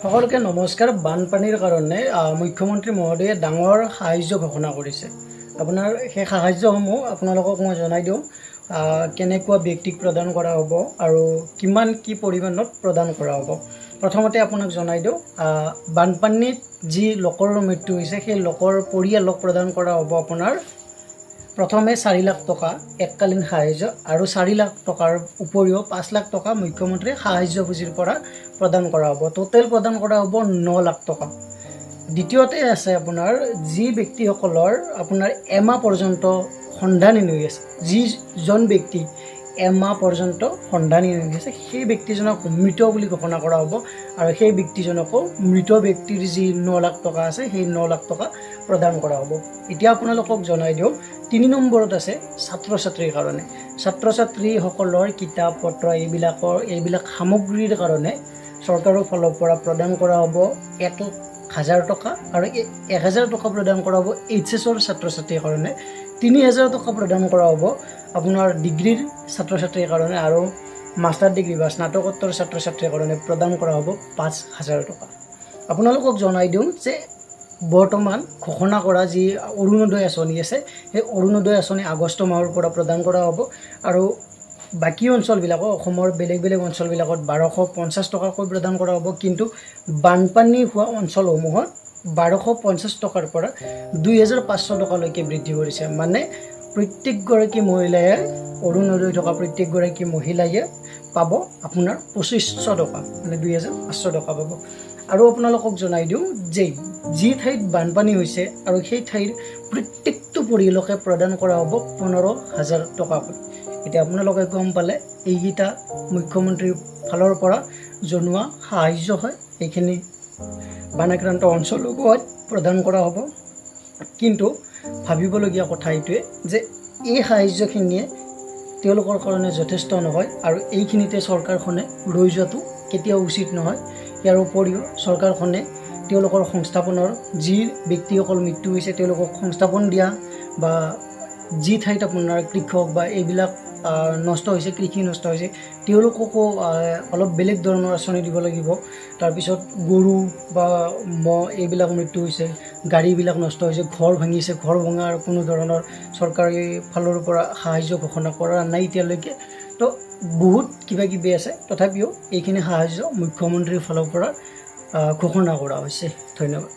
সকলোকে নমস্কাৰ। বানপানীৰ কাৰণে মুখ্যমন্ত্ৰী মহোদয়ে ডাঙৰ সাহায্য ঘোষণা কৰিছে। আপোনাৰ সেই সাহায্যসমূহ আপোনালোকক মই জনাই দিওঁ কেনেকুৱা ব্যক্তিক প্ৰদান কৰা হ'ব আৰু কিমান কি পৰিমাণত প্ৰদান কৰা হ'ব। প্ৰথমতে আপোনাক জনাই দিওঁ বানপানীত যি লোকৰ মৃত্যু হৈছে সেই লোকৰ পৰিয়ালক প্ৰদান কৰা হ'ব আপোনাৰ প্ৰথমে 4 লাখ টকা এককালীন সাহায্য আৰু 4 লাখ টকাৰ উপৰিও 5 লাখ টকা মুখ্যমন্ত্ৰীৰ সাহায্য পুঁজিৰ পৰা প্ৰদান কৰা হ'ব। টোটেল প্ৰদান কৰা হ'ব 9 লাখ টকা। দ্বিতীয়তে আছে আপোনাৰ যি ব্যক্তিসকলৰ আপোনাৰ এমাহ পৰ্যন্ত সন্ধানহীন হৈ আছে, যিজন ব্যক্তি এমাহ পৰ্যন্ত সন্ধানহীন হৈ আছে সেই ব্যক্তিজনক মৃত বুলি ঘোষণা কৰা হ'ব আৰু সেই ব্যক্তিজনকো মৃত ব্যক্তিৰ যি 9 লাখ টকা আছে সেই 9 লাখ টকা প্ৰদান কৰা হ'ব। এতিয়া আপোনালোকক জনাই দিওঁ 3 নম্বৰত আছে ছাত্ৰ ছাত্ৰীৰ কাৰণে। ছাত্ৰ ছাত্ৰীসকলৰ কিতাপ পত্ৰ এইবিলাক সামগ্ৰীৰ কাৰণে চৰকাৰৰ ফালৰ পৰা প্ৰদান কৰা হ'ব 1,000 টকা আৰু 1,000 টকা প্ৰদান কৰা হ'ব HSৰ ছাত্ৰ ছাত্ৰীৰ কাৰণে। 3,000 টকা প্ৰদান কৰা হ'ব আপোনাৰ ডিগ্ৰীৰ ছাত্ৰ ছাত্ৰীৰ কাৰণে আৰু মাষ্টাৰ ডিগ্ৰী বা স্নাতকোত্তৰ ছাত্ৰ ছাত্ৰীৰ কাৰণে প্ৰদান কৰা হ'ব 5,000 টকা। আপোনালোকক জনাই দিওঁ যে বৰ্তমান ঘোষণা কৰা যি অৰুণোদয় আঁচনি আছে সেই অৰুণোদয় আঁচনি আগষ্ট মাহৰ পৰা প্ৰদান কৰা হ'ব আৰু বাকী অঞ্চলবিলাকত অসমৰ বেলেগ অঞ্চলবিলাকত 1250 টকাকৈ প্ৰদান কৰা হ'ব। কিন্তু বানপানী হোৱা অঞ্চলসমূহত 1250 টকাৰ পৰা 2,500 টকালৈকে বৃদ্ধি কৰিছে। মানে প্ৰত্যেকগৰাকী মহিলাই অৰুণোদয় থকা প্ৰত্যেকগৰাকী মহিলাই পাব আপোনাৰ 2500 টকা, মানে 2,500 টকা পাব। আৰু আপোনালোকক জনাই দিওঁ যে যি ঠাইত বানপানী হৈছে আৰু সেই ঠাইৰ প্ৰত্যেকটো পৰিয়ালকে প্ৰদান কৰা হ'ব 15,000 টকাকৈ। এতিয়া আপোনালোকে গম পালে এইকেইটা মুখ্যমন্ত্ৰীৰ ফালৰ পৰা জনোৱা সাহায্য হয়। এইখিনি বানাক্ৰান্ত অঞ্চলসমূহত প্ৰদান কৰা হ'ব। কিন্তু ভাবিবলগীয়া কথা এইটোৱে যে এই সাহায্যখিনিয়ে তেওঁলোকৰ কাৰণে যথেষ্ট নহয় আৰু এইখিনিতে চৰকাৰখনে ৰৈ যোৱাটো কেতিয়াও উচিত নহয়। ইয়াৰ উপৰিও চৰকাৰখনে তেওঁলোকৰ সংস্থাপনৰ যি ব্যক্তিসকল মৃত্যু হৈছে তেওঁলোকক সংস্থাপন দিয়া বা যি ঠাইত আপোনাৰ কৃষক বা এইবিলাক নষ্ট হৈছে, কৃষি নষ্ট হৈছে, তেওঁলোককো অলপ বেলেগ ধৰণৰ আঁচনি দিব লাগিব। তাৰপিছত গৰু বা ম'হ এইবিলাক মৃত্যু হৈছে, গাড়ীবিলাক নষ্ট হৈছে, ঘৰ ভাঙিছে, ঘৰ ভঙাৰ কোনো ধৰণৰ চৰকাৰী ফালৰ পৰা সাহায্য ঘোষণা কৰা নাই এতিয়ালৈকে। তো বহুত কিবাকিবি আছে, তথাপিও এইখিনি সাহায্য মুখ্যমন্ত্ৰীৰ ফালৰ পৰা ঘোষণা কৰা হৈছে। ধন্যবাদ।